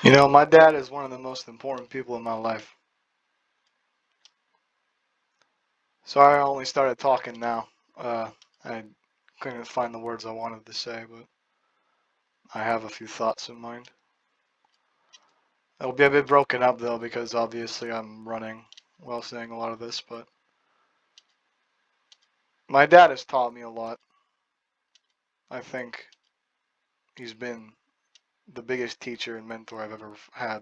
You know, my dad is one of the most important people in my life. Sorry I only started talking now. I couldn't find the words I wanted to say, but I have a few thoughts in mind. It'll be a bit broken up though, because obviously I'm running while saying a lot of this, but my dad has taught me a lot. I think he's been the biggest teacher and mentor I've ever had.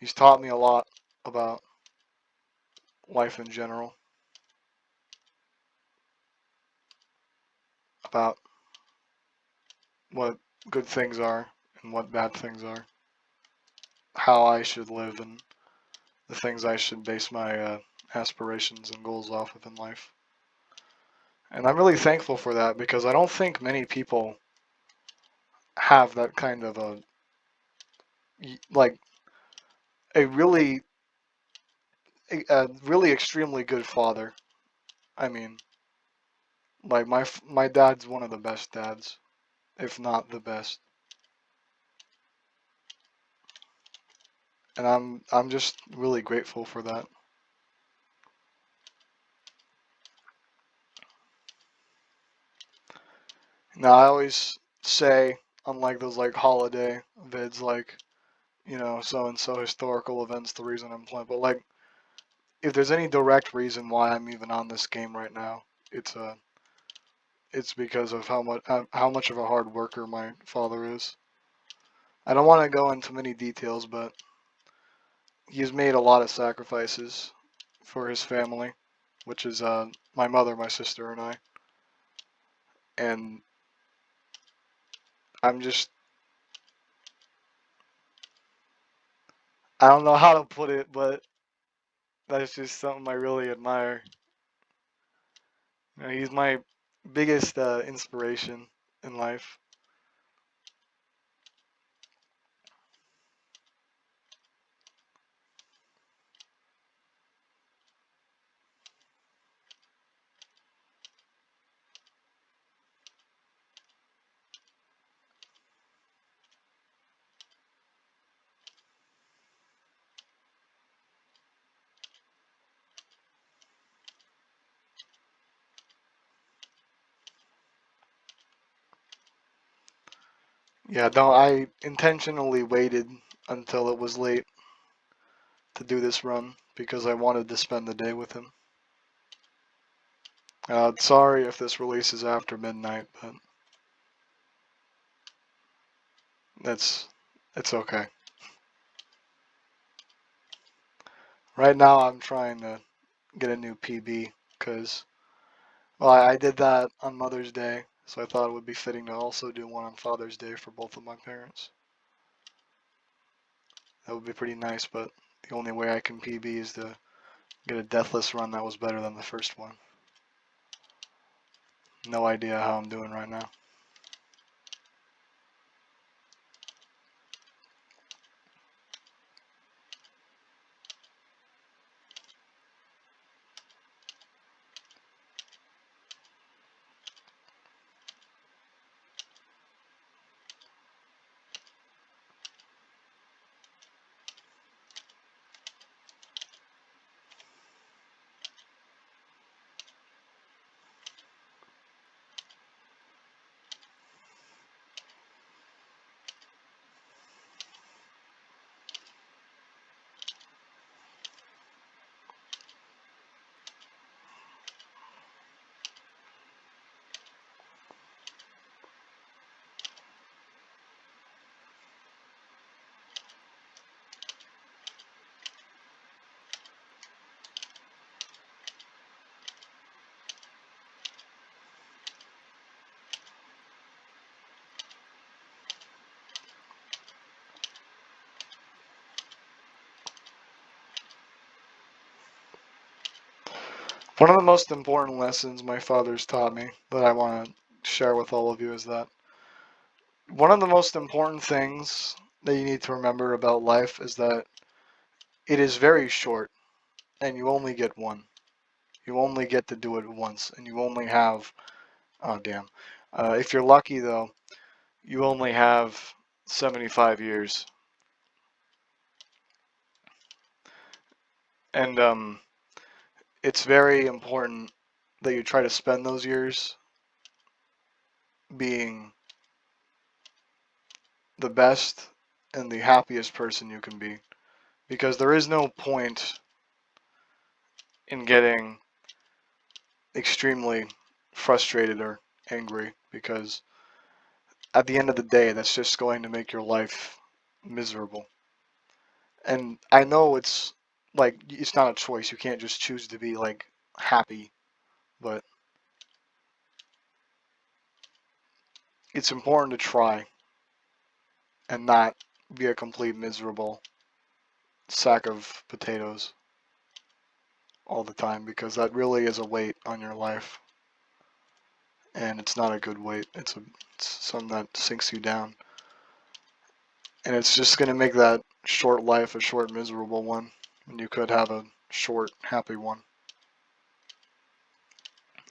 He's taught me a lot about life in general, about what good things are and what bad things are, how I should live, and the things I should base my aspirations and goals off of in life. And I'm really thankful for that because I don't think many people have that kind of like a really extremely good father. I mean, like my dad's one of the best dads, if not the best. And I'm just really grateful for that. Now I always say, unlike those like holiday vids, like so and so historical events, the reason I'm playing, but like if there's any direct reason why I'm even on this game right now, it's because of how much of a hard worker my father is. I don't want to go into many details, but he's made a lot of sacrifices for his family, which is my mother, my sister, and I. And I'm just I don't know how to put it, but that's just something I really admire. He's my biggest inspiration in life. Yeah, no, I intentionally waited until it was late to do this run because I wanted to spend the day with him. Sorry if this releases after midnight, but that's it's okay. Right now, I'm trying to get a new PB because well, I did that on Mother's Day, so I thought it would be fitting to also do one on Father's Day for both of my parents. That would be pretty nice, but the only way I can PB is to get a deathless run that was better than the first one. No idea how I'm doing right now. One of the most important lessons my father's taught me that I want to share with all of you is that one of the most important things that you need to remember about life is that it is very short and you only get one. You only get to do it once and you only have, oh damn, If you're lucky, though, you only have 75 years. And it's very important that you try to spend those years being the best and the happiest person you can be. Because there is no point in getting extremely frustrated or angry, because at the end of the day, that's just going to make your life miserable. And I know it's like it's not a choice. You can't just choose to be like happy, but it's important to try and not be a complete miserable sack of potatoes all the time, because that really is a weight on your life, and it's not a good weight. It's something that sinks you down, and it's just going to make that short life a short miserable one when you could have a short happy one.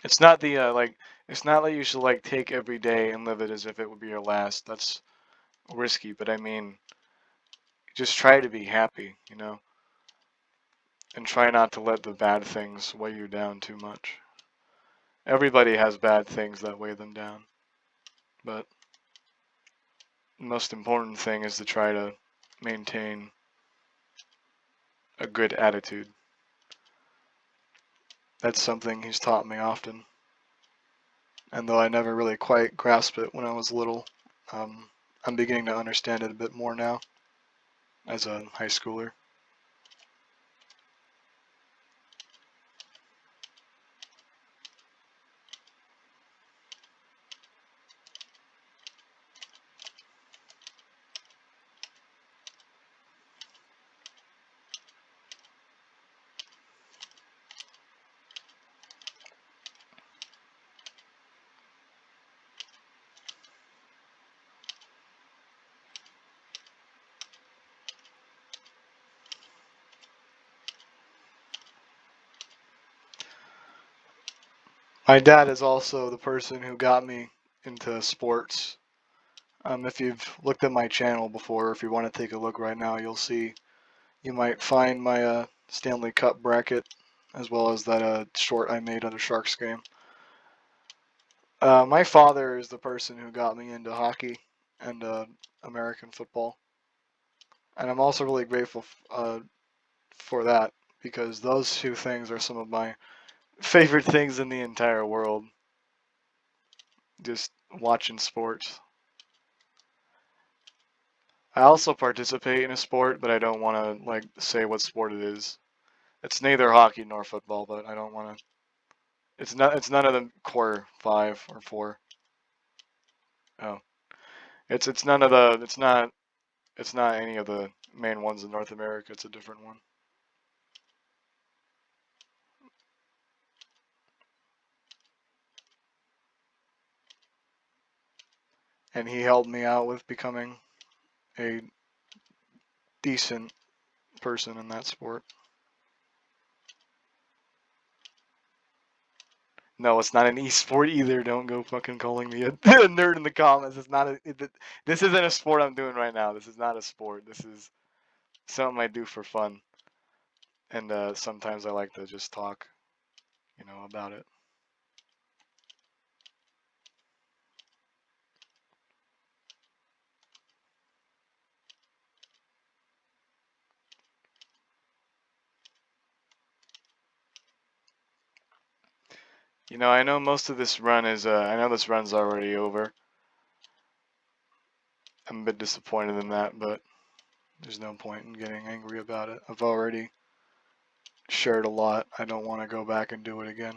It's not the it's not like you should like take every day and live it as if it would be your last. That's risky, but I mean, just try to be happy, and try not to let the bad things weigh you down too much. Everybody has bad things that weigh them down, but the most important thing is to try to maintain a good attitude. That's something he's taught me often, and though I never really quite grasped it when I was little, I'm beginning to understand it a bit more now as a high schooler. My dad is also the person who got me into sports. If you've looked at my channel before, if you want to take a look right now, you'll see, you might find my Stanley Cup bracket, as well as that short I made at a Sharks game. My father is the person who got me into hockey and American football, and I'm also really grateful for that, because those two things are some of my favorite things in the entire world. Just watching sports. I also participate in a sport, but I don't want to like say what sport it is. It's neither hockey nor football, but I don't want to. It's not. It's none of the core 5 or 4. Oh, it's none of the. It's not. It's not any of the main ones in North America. It's a different one. And he helped me out with becoming a decent person in that sport. No, it's not an e-sport either. Don't go fucking calling me a nerd in the comments. It's not this isn't a sport I'm doing right now. This is not a sport. This is something I do for fun. And sometimes I like to just talk, about it. I know most of this run is, I know this run's already over. I'm a bit disappointed in that, but there's no point in getting angry about it. I've already shared a lot. I don't want to go back and do it again.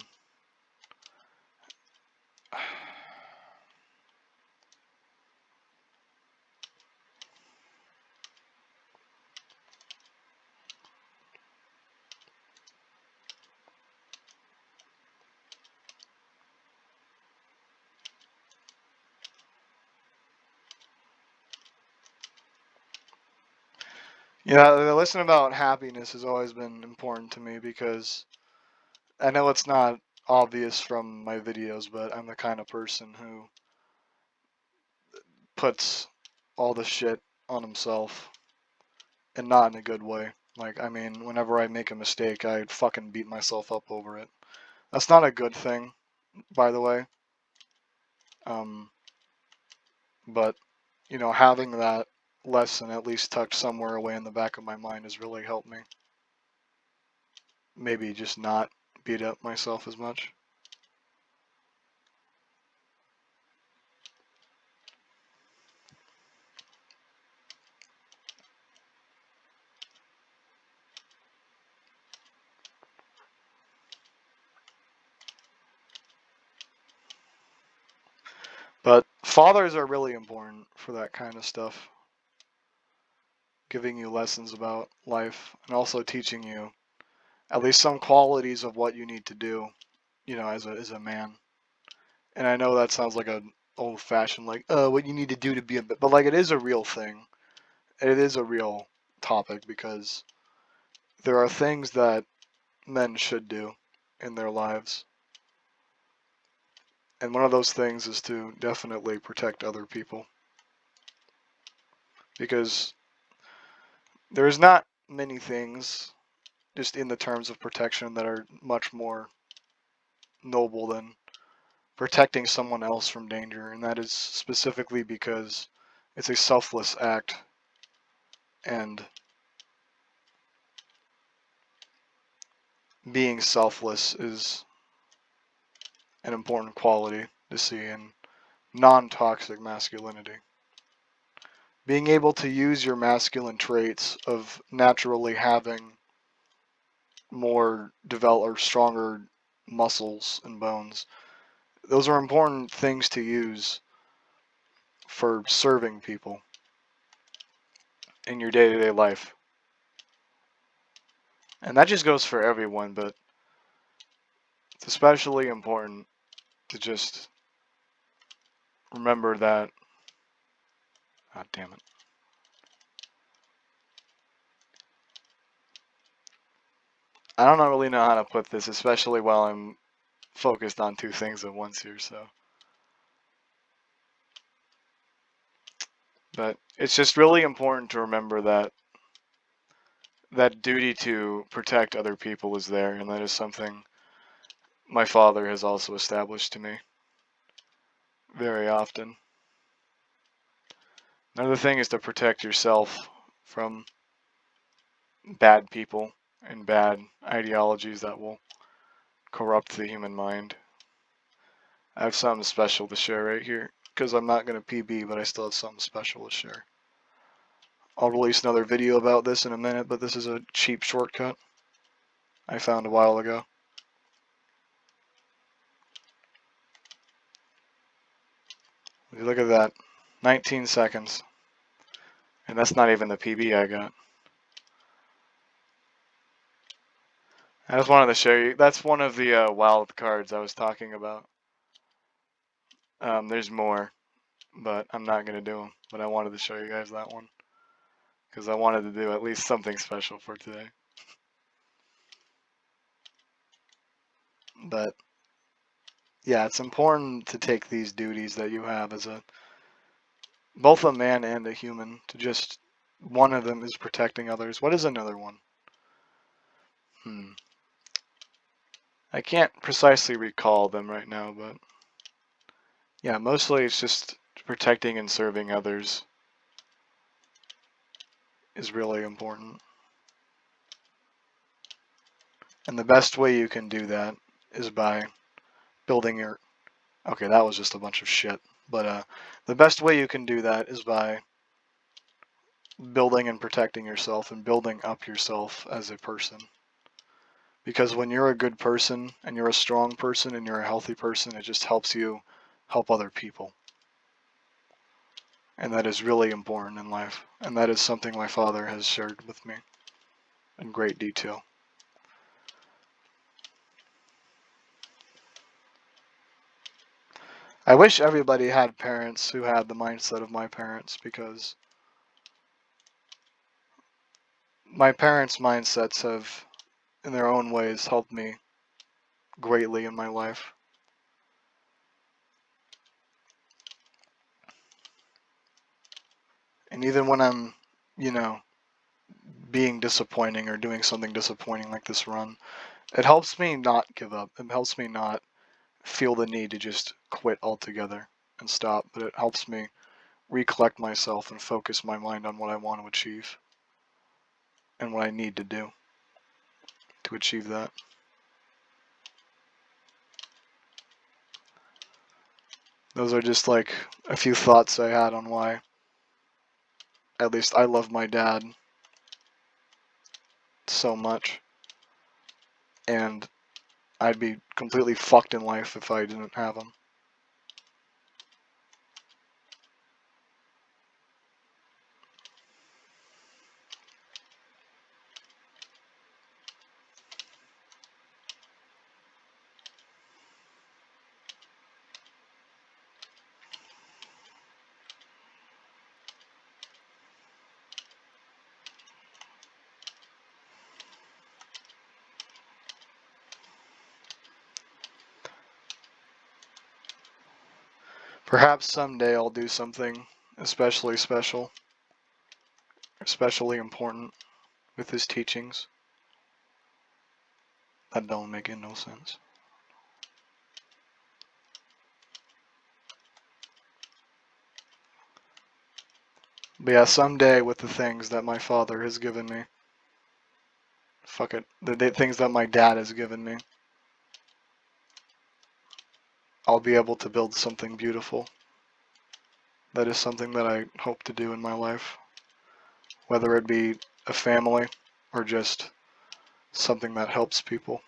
Yeah, the lesson about happiness has always been important to me, because I know it's not obvious from my videos, but I'm the kind of person who puts all the shit on himself, and not in a good way. Like, I mean, whenever I make a mistake, I fucking beat myself up over it. That's not a good thing, by the way. But, you know, having that lesson at least tucked somewhere away in the back of my mind has really helped me. Maybe just not beat up myself as much. But fathers are really important for that kind of stuff. Giving you lessons about life and also teaching you at least some qualities of what you need to do, you know, as a man. And I know that sounds like a old fashioned like, what you need to do to be a, but like it is a real thing. It is a real topic because there are things that men should do in their lives. And one of those things is to definitely protect other people. Because there's not many things just in the terms of protection that are much more noble than protecting someone else from danger, and that is specifically because it's a selfless act, and being selfless is an important quality to see in non-toxic masculinity. Being able to use your masculine traits of naturally having more developed or stronger muscles and bones, those are important things to use for serving people in your day-to-day life. And that just goes for everyone, but it's especially important to just remember that. God damn it. I don't really know how to put this, especially while I'm focused on two things at once here, so. But it's just really important to remember that that duty to protect other people is there, and that is something my father has also established to me very often. Another thing is to protect yourself from bad people and bad ideologies that will corrupt the human mind. I have something special to share right here, because I'm not going to PB, but I still have something special to share. I'll release another video about this in a minute, but this is a cheap shortcut I found a while ago. Look at that, 19 seconds. And that's not even the PB I got. I just wanted to show you, that's one of the wild cards I was talking about. There's more, but I'm not going to do them. But I wanted to show you guys that one, because I wanted to do at least something special for today. But yeah, it's important to take these duties that you have as both a man and a human, to just, one of them is protecting others. What is another one? I can't precisely recall them right now, but yeah, mostly it's just protecting and serving others is really important. And the best way you can do that is by building your... Okay, that was just a bunch of shit. But the best way you can do that is by building and protecting yourself and building up yourself as a person. Because when you're a good person and you're a strong person and you're a healthy person, it just helps you help other people. And that is really important in life. And that is something my father has shared with me in great detail. I wish everybody had parents who had the mindset of my parents, because my parents' mindsets have, in their own ways, helped me greatly in my life. And even when I'm, you know, being disappointing or doing something disappointing like this run, it helps me not give up. It helps me not feel the need to just quit altogether and stop, but it helps me recollect myself and focus my mind on what I want to achieve and what I need to do to achieve that. Those are just like a few thoughts I had on why at least I love my dad so much, and I'd be completely fucked in life if I didn't have him. Perhaps someday I'll do something especially special, especially important with his teachings. That don't make no sense. But yeah, someday with the things that my father has given me, fuck it, the things that my dad has given me, I'll be able to build something beautiful. That is something that I hope to do in my life, whether it be a family or just something that helps people.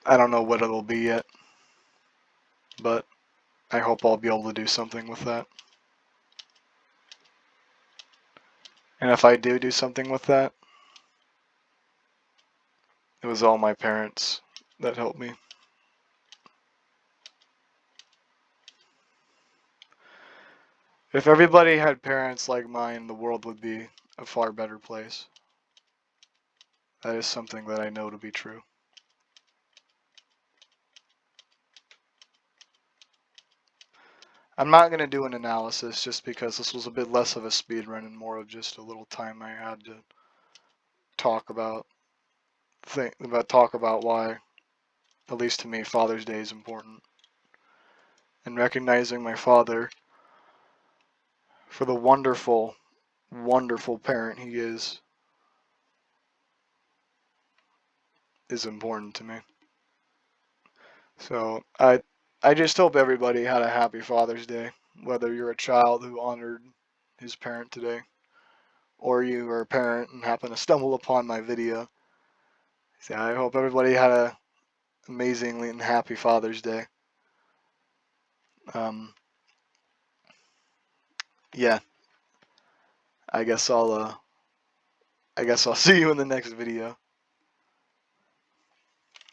I don't know what it'll be yet, but I hope I'll be able to do something with that. And if I do something with that, it was all my parents that helped me. If everybody had parents like mine, the world would be a far better place. That is something that I know to be true. I'm not going to do an analysis just because this was a bit less of a speed run and more of just a little time I had to talk about why, at least to me, Father's Day is important. And recognizing my father for the wonderful, wonderful parent he is important to me. So I just hope everybody had a happy Father's Day, whether you're a child who honored his parent today, or you are a parent and happen to stumble upon my video. So I hope everybody had a amazingly and happy Father's Day. Um, yeah, I guess I'll see you in the next video.